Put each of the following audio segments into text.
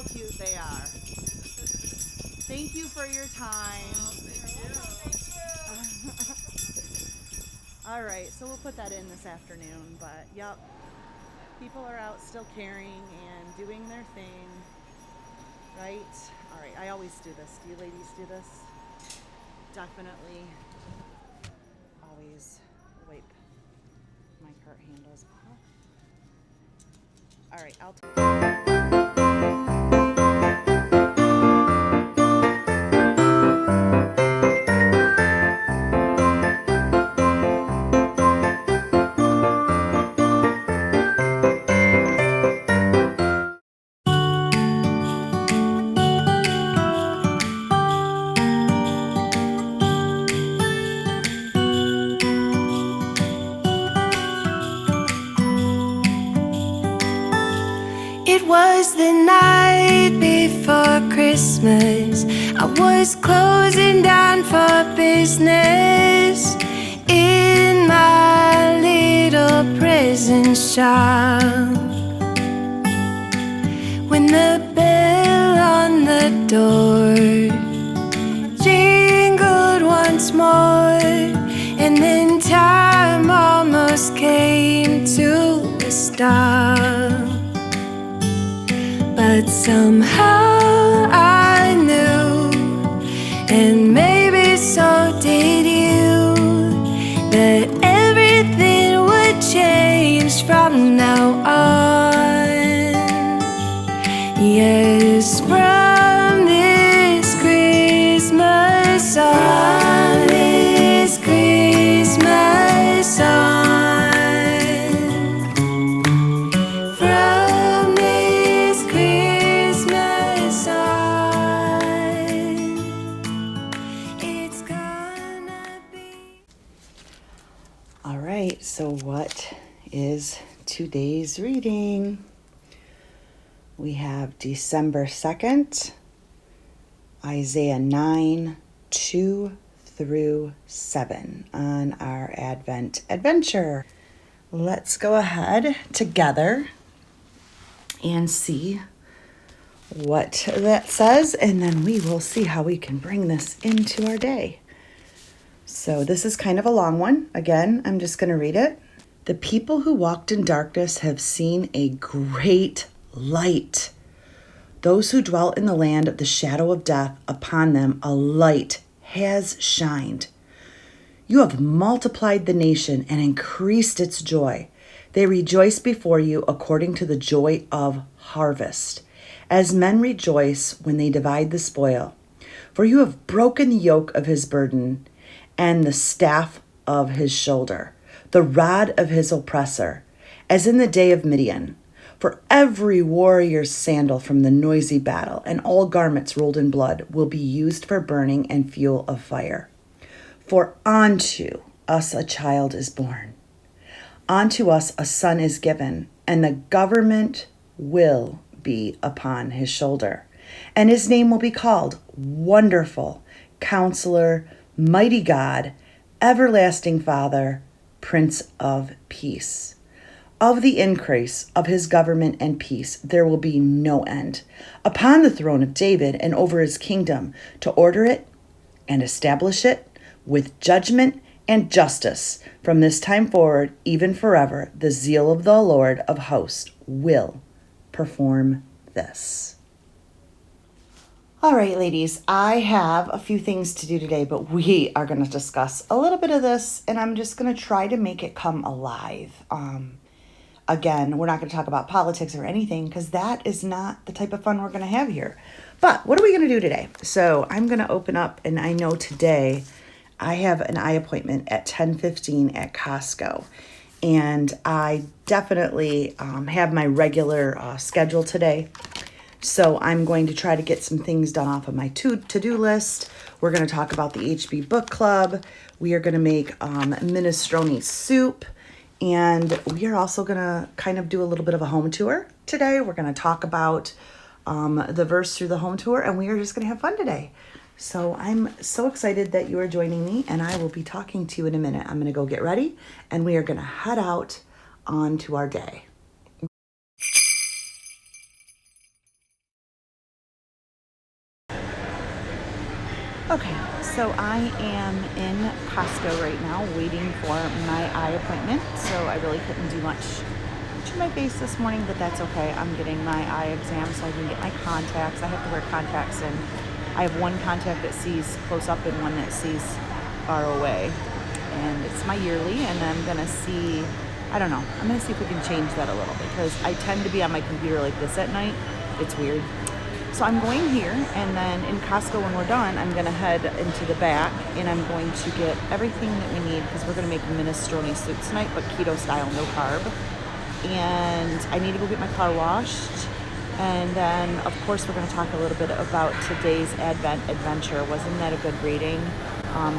how cute they are. Thank you for your time. All right, so we'll put that in this afternoon, but yep, people are out still caring and doing their thing, right? All right, I always do this. Do you ladies do this? Definitely always wipe my cart handles off. All right, I'll It was the night before Christmas. I was closing down for business in my little present shop, when the bell on the door jingled once more, and then time almost came to a stop. But somehow I knew, and maybe so did you, that everything would change from now on. Yes, from this Christmas on, this Christmas on. All right, so what is today's reading? We have December 2nd, Isaiah 9, 2 through 7 on our Advent adventure. Let's go ahead together and see what that says, and then we will see how we can bring this into our day. So this is kind of a long one. Again, I'm just going to read it. The people who walked in darkness have seen a great light. Those who dwelt in the land of the shadow of death, upon them a light has shined. You have multiplied the nation and increased its joy. They rejoice before you according to the joy of harvest, as men rejoice when they divide the spoil. For you have broken the yoke of his burden and the staff of his shoulder, the rod of his oppressor, as in the day of Midian. For every warrior's sandal from the noisy battle and all garments rolled in blood will be used for burning and fuel of fire. For unto us a child is born, unto us a son is given, and the government will be upon his shoulder. And his name will be called Wonderful, Counselor, Mighty God, Everlasting Father, Prince of Peace. Of the increase of his government and peace there will be no end, upon the throne of David and over his kingdom, to order it and establish it with judgment and justice from this time forward, even forever. The zeal of the Lord of hosts will perform this. All right, ladies, I have a few things to do today, but we are going to discuss a little bit of this, and I'm just going to try to make it come alive. Again, we're not going to talk about politics or anything, because that is not the type of fun we're going to have here. But what are we going to do today? So I'm going to open up, and I know today I have an eye appointment at 10:15 at Costco. And I definitely have my regular schedule today. So I'm going to try to get some things done off of my to-do list. We're going to talk about the HB Book Club. We are going to make minestrone soup. And we are also going to kind of do a little bit of a home tour today. We're going to talk about the verse through the home tour. And we are just going to have fun today. So I'm so excited that you are joining me. And I will be talking to you in a minute. I'm going to go get ready. And we are going to head out on to our day. Okay, so I am in Costco right now waiting for my eye appointment. So I really couldn't do much to my face this morning, but that's okay. I'm getting my eye exam so I can get my contacts. I have to wear contacts, and I have one contact that sees close up and one that sees far away. And it's my yearly, and I'm gonna see, I don't know, I'm gonna see if we can change that a little, because I tend to be on my computer like this at night. It's weird. So I'm going here, and then in Costco when we're done, I'm gonna head into the back, and I'm going to get everything that we need, because we're gonna make minestrone soup tonight, but keto style, no carb. And I need to go get my car washed. And then, of course, we're going to talk a little bit about today's Advent adventure. Wasn't that a good reading?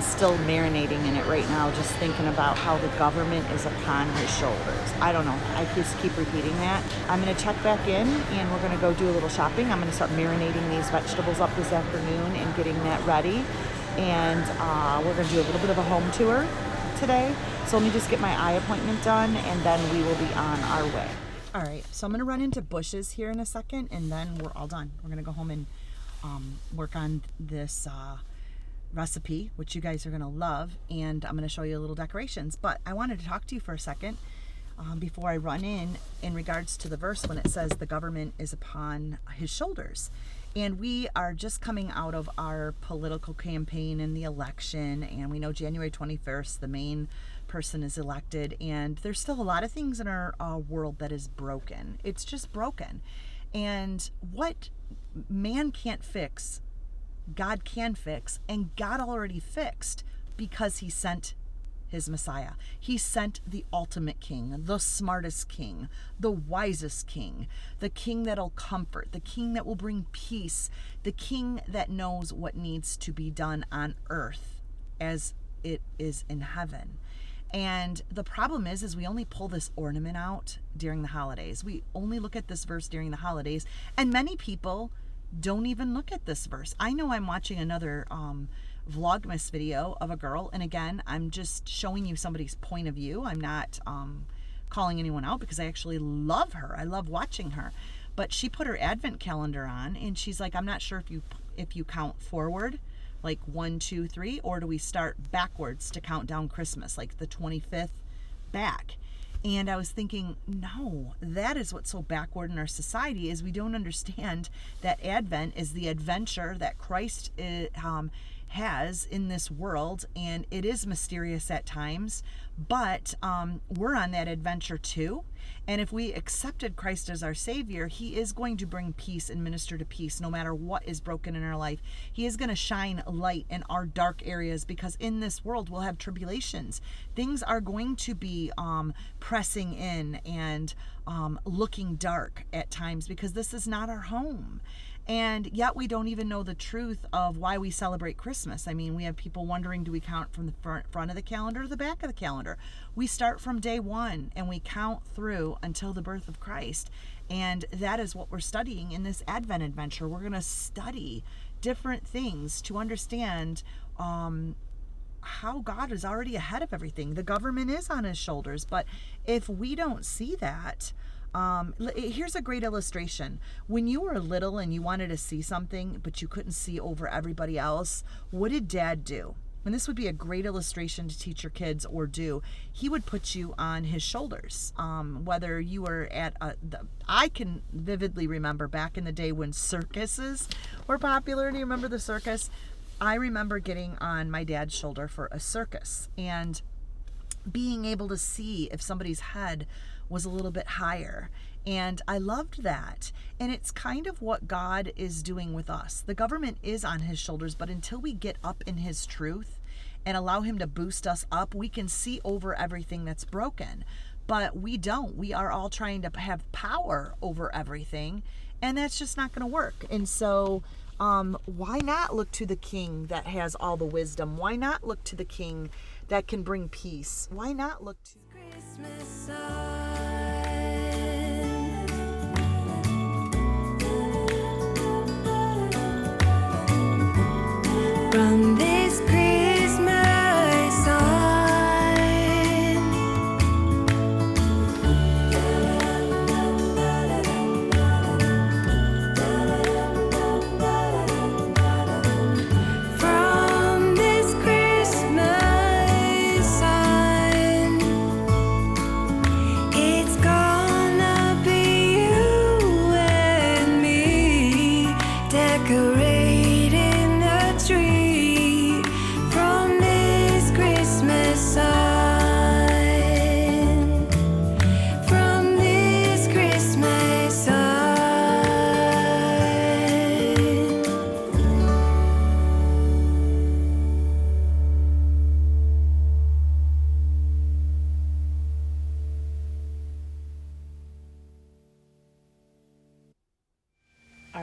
Still marinating in it right now, just thinking about how the government is upon his shoulders. I don't know. I just keep repeating that. I'm going to check back in, and we're going to go do a little shopping. I'm going to start marinating these vegetables up this afternoon and getting that ready. And we're going to do a little bit of a home tour today. So let me just get my eye appointment done, and then we will be on our way. All right, so I'm going to run into bushes here in a second, and then we're all done. We're going to go home and work on this recipe, which you guys are going to love, and I'm going to show you a little decorations. But I wanted to talk to you for a second before I run in regards to the verse when it says the government is upon his shoulders. And we are just coming out of our political campaign and the election, and we know January 21st, the main person is elected, and there's still a lot of things in our world that is broken. It's just broken. And what man can't fix, God can fix, and God already fixed, because he sent his Messiah. He sent the ultimate king, the smartest king, the wisest king, the king that'll comfort, the king that will bring peace, the king that knows what needs to be done on earth as it is in heaven. And the problem is we only pull this ornament out during the holidays. We only look at this verse during the holidays, and many people don't even look at this verse. I know I'm watching another VLOGMAS video of a girl, and again, I'm just showing you somebody's point of view. I'm not calling anyone out, because I actually love her. I love watching her. But she put her advent calendar on, and she's like, I'm not sure if you count forward, like 1, 2, 3, or do we start backwards to count down Christmas, like the 25th back? And I was thinking, no, that is what's so backward in our society, is we don't understand that Advent is the adventure that Christ has in this world, and it is mysterious at times, but we're on that adventure too. And if we accepted Christ as our Savior, he is going to bring peace and minister to peace no matter what is broken in our life. He is going to shine light in our dark areas, because in this world we'll have tribulations. Things are going to be pressing in and looking dark at times, because this is not our home. And yet we don't even know the truth of why we celebrate Christmas. I mean, we have people wondering, do we count from the front of the calendar or the back of the calendar? We start from day one, and we count through until the birth of Christ. And that is what we're studying in this Advent adventure. We're going to study different things to understand how God is already ahead of everything. The government is on his shoulders, but if we don't see that, here's a great illustration. When you were little and you wanted to see something, but you couldn't see over everybody else, what did Dad do? And this would be a great illustration to teach your kids or do. He would put you on his shoulders. Whether you were at I can vividly remember back in the day when circuses were popular. Do you remember the circus? I remember getting on my dad's shoulder for a circus and being able to see if somebody's head was a little bit higher. And I loved that. And it's kind of what God is doing with us. The government is on his shoulders, but until we get up in his truth and allow him to boost us up, we can see over everything that's broken. But we don't. We are all trying to have power over everything, and that's just not going to work. And so why not look to the king that has all the wisdom? Why not look to the king that can bring peace? Why not look to Christmas from this Christmas on, from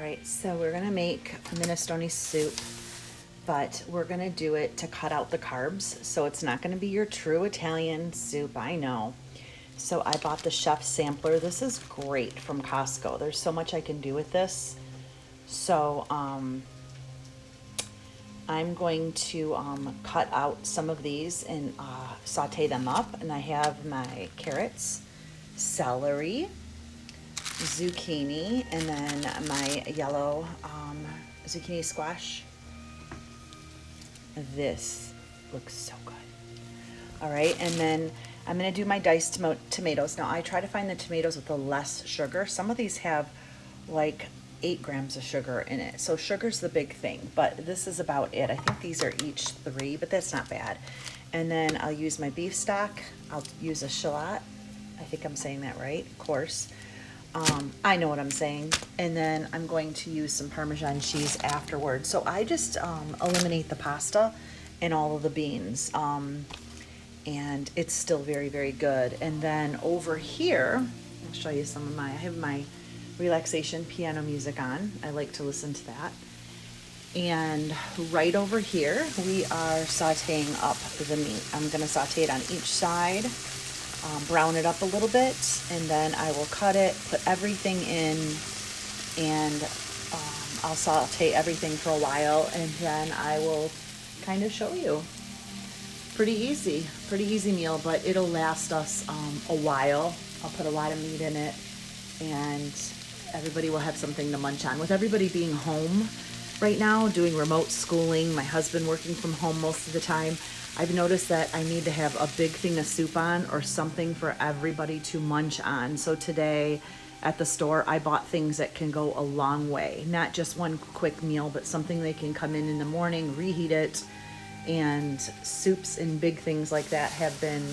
right, so we're gonna make minestrone soup, but we're gonna do it to cut out the carbs. So it's not gonna be your true Italian soup, I know. So I bought the chef sampler. This is great from Costco. There's so much I can do with this. So I'm going to cut out some of these and saute them up. And I have my carrots, celery, zucchini, and then my yellow zucchini squash. This looks so good. All right, and then I'm gonna do my diced tomatoes. Now I try to find the tomatoes with the less sugar. Some of these have like 8 grams of sugar in it. So sugar's the big thing, but this is about it. I think these are each 3, but that's not bad. And then I'll use my beef stock. I'll use a shallot. I think I'm saying that right, of course. I know what I'm saying. And then I'm going to use some Parmesan cheese afterwards. So I just eliminate the pasta and all of the beans. And it's still very, very good. And then over here, I'll show you some of I have my relaxation piano music on. I like to listen to that. And right over here, we are sauteing up the meat. I'm gonna saute it on each side. Brown it up a little bit, and then I will cut it, put everything in, and I'll saute everything for a while, and then I will kind of show you. Pretty easy meal, but it'll last us a while. I'll put a lot of meat in it, and everybody will have something to munch on. With everybody being home right now, doing remote schooling, my husband working from home most of the time, I've noticed that I need to have a big thing of soup on or something for everybody to munch on. So today at the store, I bought things that can go a long way. Not just one quick meal, but something they can come in the morning, reheat it, and soups and big things like that have been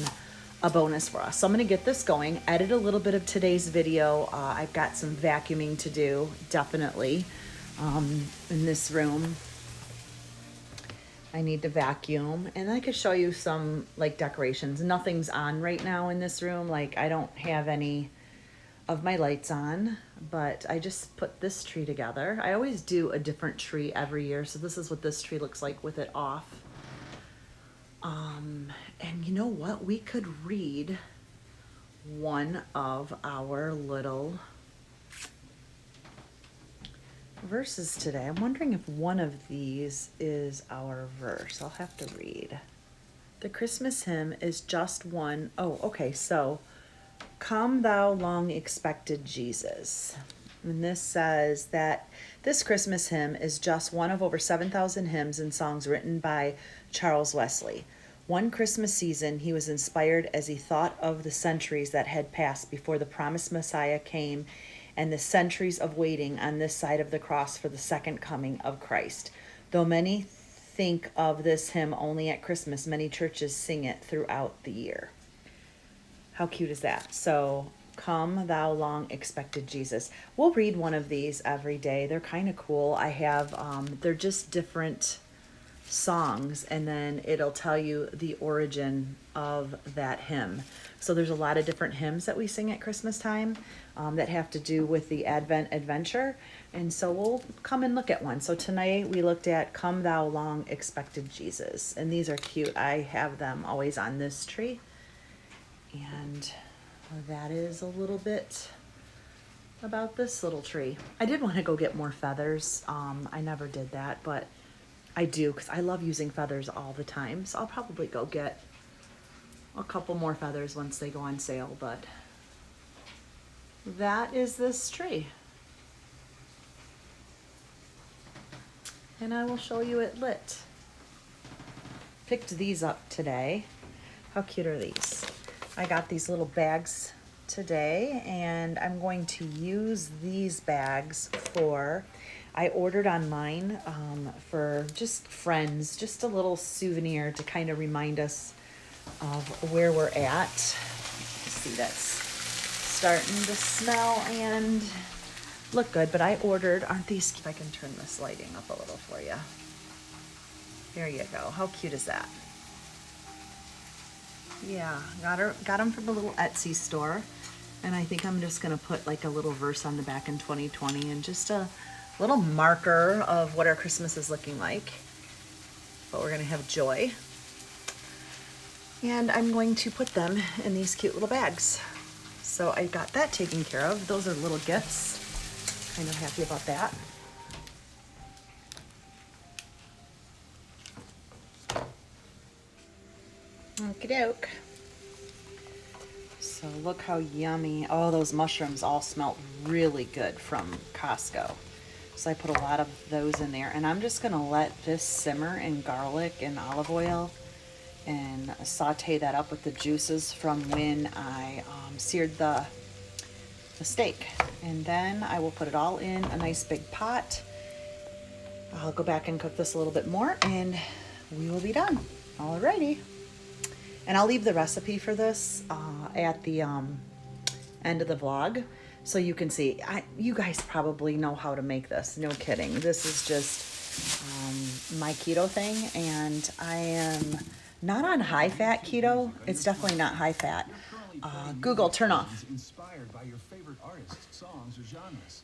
a bonus for us. So I'm gonna get this going, edit a little bit of today's video. I've got some vacuuming to do, definitely, in this room. I need to vacuum, and I could show you some like decorations. Nothing's on right now in this room. Like I don't have any of my lights on, but I just put this tree together. I always do a different tree every year. So this is what this tree looks like with it off. And you know what? We could read one of our little verses today. I'm wondering if one of these is our verse. I'll have to read. The Christmas hymn is just one. Oh, okay. So, come thou long expected Jesus. And this says that this Christmas hymn is just one of over 7,000 hymns and songs written by Charles Wesley. One Christmas season, he was inspired as he thought of the centuries that had passed before the promised Messiah came, and the centuries of waiting on this side of the cross for the second coming of Christ. Though many think of this hymn only at Christmas, many churches sing it throughout the year. How cute is that? So, come thou long expected Jesus. We'll read one of these every day. They're kind of cool. I have, they're just different songs, and then it'll tell you the origin of that hymn. So there's a lot of different hymns that we sing at Christmas time that have to do with the Advent adventure, and so we'll come and look at one. So tonight we looked at Come Thou Long Expected Jesus, and these are cute. I have them always on this tree, and that is a little bit about this little tree. I did want to go get more feathers. I never did that, but I do, because I love using feathers all the time. So I'll probably go get a couple more feathers once they go on sale. But that is this tree. And I will show you it lit. Picked these up today. How cute are these? I got these little bags today, and I'm going to use these bags for, I ordered online for just friends, just a little souvenir to kind of remind us of where we're at. See, that's starting to smell and look good, but I ordered, aren't these, if I can turn this lighting up a little for you. There you go. How cute is that? Yeah, got them from a little Etsy store, and I think I'm just gonna put like a little verse on the back in 2020 and just a little marker of what our Christmas is looking like. But we're gonna have joy. And I'm going to put them in these cute little bags. So I got that taken care of. Those are little gifts. Kind of happy about that. Okie doke. So look how yummy. Oh, those mushrooms all smell really good from Costco. So I put a lot of those in there. And I'm just gonna let this simmer in garlic and olive oil and saute that up with the juices from when I seared the steak. And then I will put it all in a nice big pot. I'll go back and cook this a little bit more and we will be done. Alrighty. And I'll leave the recipe for this at the end of the vlog so you can see. You guys probably know how to make this, no kidding. This is just my keto thing, and I am not on high fat keto. It's definitely not high fat. Google, turn off.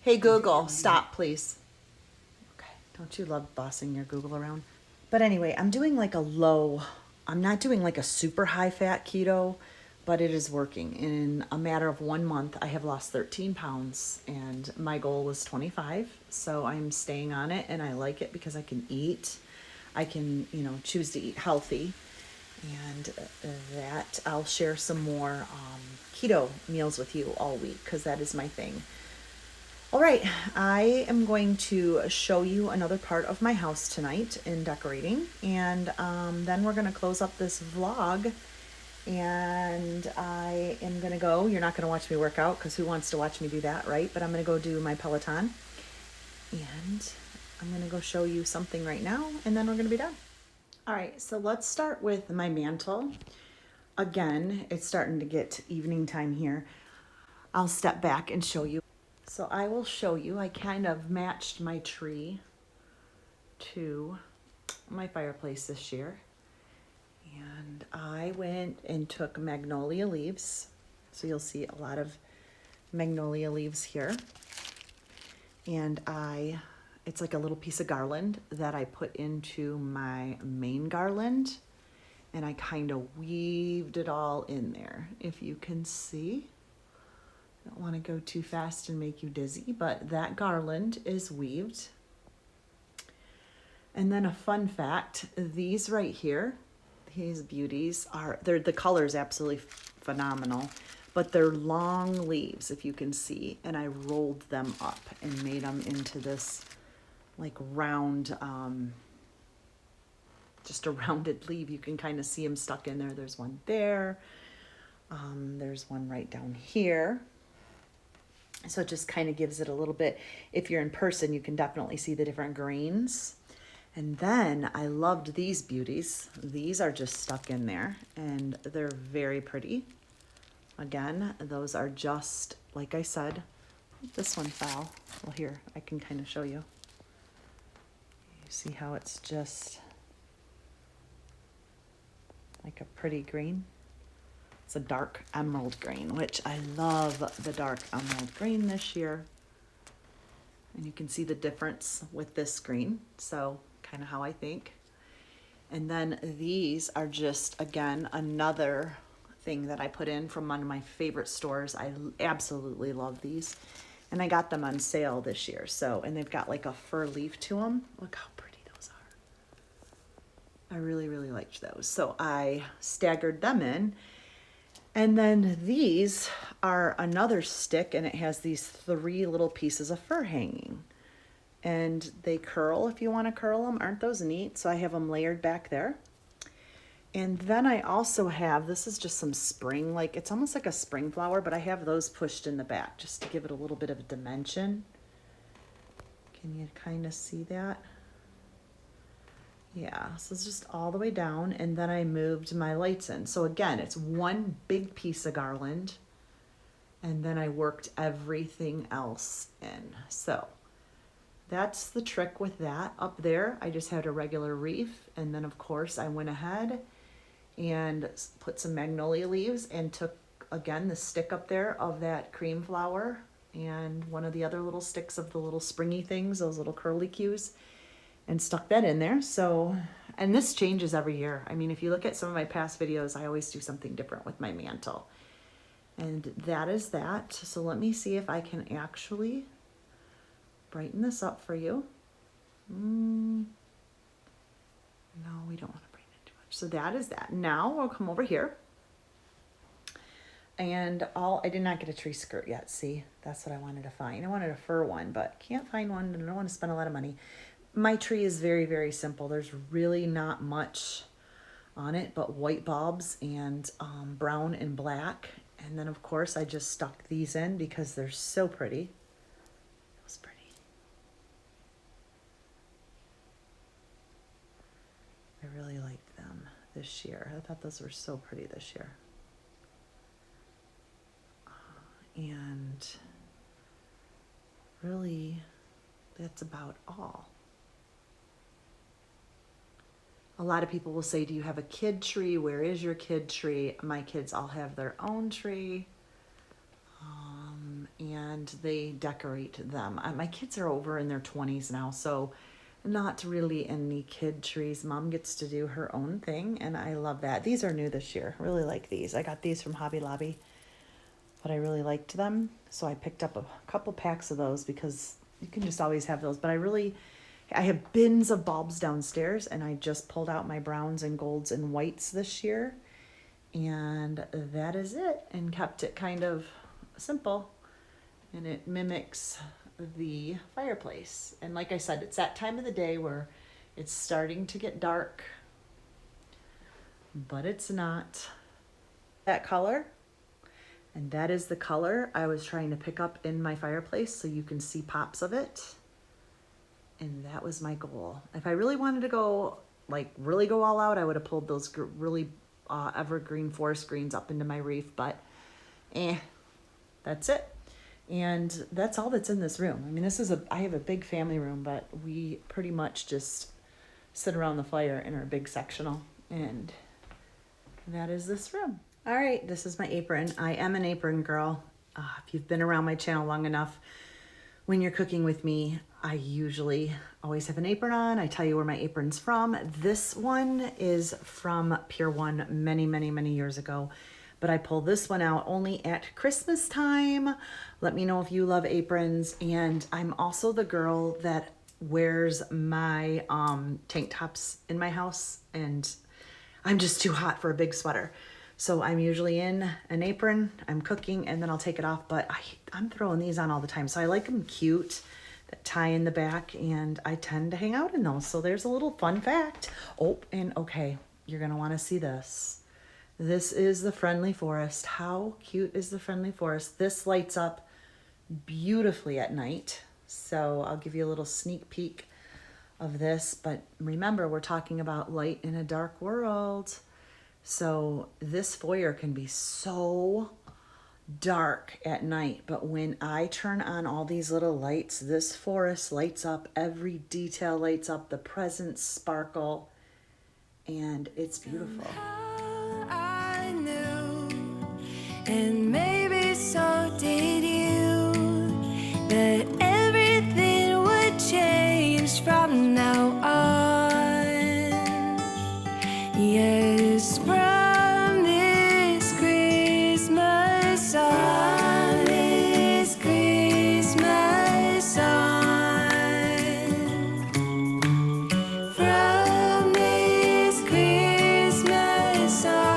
Hey Google, stop please. Okay, don't you love bossing your Google around? But anyway, I'm doing like a low, I'm not doing like a super high fat keto, but it is working. In a matter of 1 month, I have lost 13 pounds and my goal was 25. So I'm staying on it and I like it because I can eat. I can, choose to eat healthy. And that I'll share some more keto meals with you all week because that is my thing. All right, I am going to show you another part of my house tonight in decorating, and then we're going to close up this vlog, and I am going to go. You're not going to watch me work out because who wants to watch me do that, right? But I'm going to go do my Peloton, and I'm going to go show you something right now, and then we're going to be done. All right, so let's start with my mantle. Again, it's starting to get evening time here. I'll step back and show you. So I will show you, I kind of matched my tree to my fireplace this year. And I went and took magnolia leaves. So you'll see a lot of magnolia leaves here. And it's like a little piece of garland that I put into my main garland. And I kind of weaved it all in there, if you can see. I don't want to go too fast and make you dizzy, but that garland is weaved. And then a fun fact, these right here, these beauties the color is absolutely phenomenal, but they're long leaves, if you can see, and I rolled them up and made them into this like round, just a rounded leaf. You can kind of see them stuck in there. There's one there. There's one right down here. So it just kind of gives it a little bit, if you're in person, you can definitely see the different greens. And then I loved these beauties. These are just stuck in there and they're very pretty. Again, those are just, like I said, this one fell. Well, here, I can kind of show you. You see how it's just like a pretty green? It's a dark emerald green, which I love the dark emerald green this year. And you can see the difference with this green. So kind of how I think. And then these are just, again, another thing that I put in from one of my favorite stores. I absolutely love these. And I got them on sale this year. So, and they've got like a fir leaf to them. Look how pretty those are. I really, really liked those. So I staggered them in. And then these are another stick, and it has these 3 little pieces of fur hanging. And they curl if you want to curl them. Aren't those neat? So I have them layered back there. And then I also have, this is just some spring, like it's almost like a spring flower, but I have those pushed in the back just to give it a little bit of a dimension. Can you kind of see that? Yeah, so it's just all the way down, and then I moved my lights in. So again, it's one big piece of garland, and then I worked everything else in. So that's the trick with that. Up there, I just had a regular wreath, and then of course I went ahead and put some magnolia leaves and took, again, the stick up there of that cream flower and one of the other little sticks of the little springy things, those little curly cues, and stuck that in there. So, and this changes every year. I mean, if you look at some of my past videos, I always do something different with my mantle. And that is that. So let me see if I can actually brighten this up for you. No, we don't want to brighten it too much. So that is that. Now I'll come over here. And I did not get a tree skirt yet. See, that's what I wanted to find. I wanted a fur one, but can't find one. And I don't want to spend a lot of money. My tree is very, very simple. There's really not much on it, but white bulbs and brown and black. And then, of course, I just stuck these in because they're so pretty. That was pretty. I really liked them this year. I thought those were so pretty this year. And really, that's about all. A lot of people will say, do you have a kid tree? Where is your kid tree? My kids all have their own tree. And they decorate them. My kids are over in their 20s now, so not really any kid trees. Mom gets to do her own thing, and I love that. These are new this year. I really like these. I got these from Hobby Lobby, but I really liked them. So I picked up a couple packs of those because you can just always have those. But I have bins of bulbs downstairs, and I just pulled out my browns and golds and whites this year. And that is it, and kept it kind of simple. And it mimics the fireplace. And like I said, it's that time of the day where it's starting to get dark, but it's not. That color, and that is the color I was trying to pick up in my fireplace so you can see pops of it. And that was my goal. If I really wanted to go, really go all out, I would have pulled those really evergreen forest greens up into my reef, but that's it. And that's all that's in this room. I mean, I have a big family room, but we pretty much just sit around the fire in our big sectional, and that is this room. All right, this is my apron. I am an apron girl. If you've been around my channel long enough, when you're cooking with me, I usually always have an apron on. I tell you where my apron's from. This one is from Pier 1 many, many, many years ago. But I pull this one out only at Christmas time. Let me know if you love aprons. And I'm also the girl that wears my tank tops in my house. And I'm just too hot for a big sweater. So I'm usually in an apron, I'm cooking, and then I'll take it off. But I'm throwing these on all the time. So I like them cute, that tie in the back, and I tend to hang out in those. So there's a little fun fact. Oh, and okay, you're gonna wanna see this. This is the Friendly Forest. How cute is the Friendly Forest? This lights up beautifully at night. So I'll give you a little sneak peek of this. But remember, we're talking about light in a dark world. So this foyer can be so dark at night. But when I turn on all these little lights, this forest lights up. Every detail lights up. The presents sparkle. And it's beautiful. And maybe so did you, that everything would change from now on. Yes, from this Christmas on, from this Christmas on, from this Christmas on.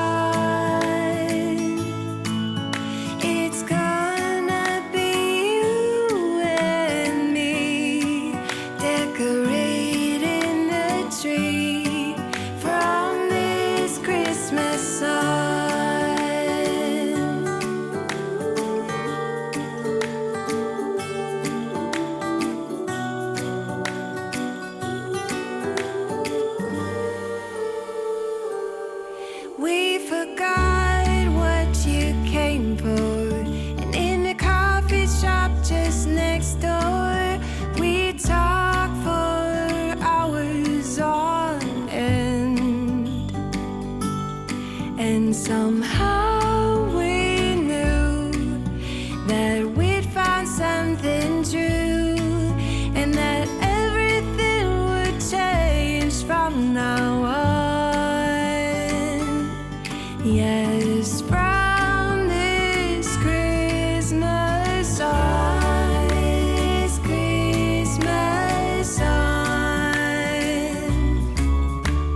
We forgot what you came for, and in the coffee shop just next door, we talked for hours on end, and somehow